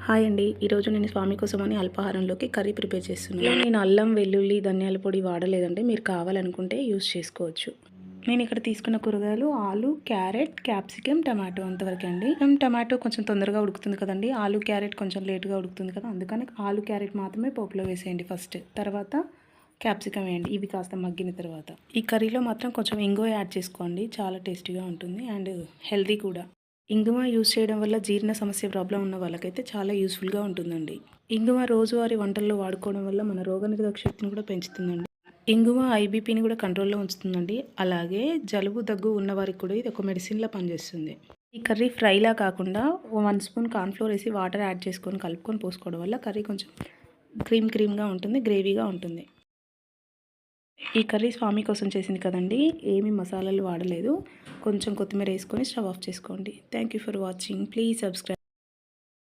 Hi అండి. ఈరోజు నేను స్వామి కోసమని అల్పాహారంలోకి కర్రీ ప్రిపేర్ చేస్తున్నాను. నేను అల్లం, వెల్లుల్లి, ధనియాల పొడి వాడలేదండి. మీరు కావాలనుకుంటే యూజ్ చేసుకోవచ్చు. నేను ఇక్కడ తీసుకున్న కూరగాయలు ఆలు, క్యారెట్, క్యాప్సికమ్, టమాటో అంతవరకే అండి. టమాటో కొంచెం తొందరగా ఉడుకుతుంది కదండి. ఆలు, క్యారెట్ కొంచెం లేట్గా ఉడుకుతుంది కదా, అందుకని ఆలు, క్యారెట్ మాత్రమే పోపులో వేసేయండి ఫస్ట్. తర్వాత క్యాప్సికమ్ వేయండి. ఇవి కాస్త మగ్గిన తర్వాత ఈ కర్రీలో మాత్రం కొంచెం ఇంగువ యాడ్ చేసుకోండి. చాలా టేస్టీగా ఉంటుంది అండ్ హెల్తీ కూడా. ఇంగువ యూజ్ చేయడం వల్ల జీర్ణ సమస్య ప్రాబ్లం ఉన్న వాళ్ళకైతే చాలా యూస్ఫుల్గా ఉంటుందండి. ఇంగువ రోజువారీ వంటల్లో వాడుకోవడం వల్ల మన రోగనిరోధక శక్తిని కూడా పెంచుతుందండి. ఇంగువ ఐబీపీని కూడా కంట్రోల్లో ఉంచుతుందండి. అలాగే జలుబు దగ్గు ఉన్నవారికి కూడా ఇది ఒక మెడిసిన్లా పనిచేస్తుంది. ఈ కర్రీ ఫ్రైలా కాకుండా 1 స్పూన్ కార్న్ఫ్లోర్ వేసి వాటర్ యాడ్ చేసుకొని కలుపుకొని పోసుకోవడం వల్ల కర్రీ కొంచెం క్రీమ్గా ఉంటుంది, గ్రేవీగా ఉంటుంది. ఈ కర్రీ స్వామి కోసం చేసింది కదండి. ఏమి మసాలాలు వాడలేదు. కొంచెం కొత్తిమీర వేసుకొని స్టవ్ ఆఫ్ చేసుకోండి. Thank you for watching. Please subscribe.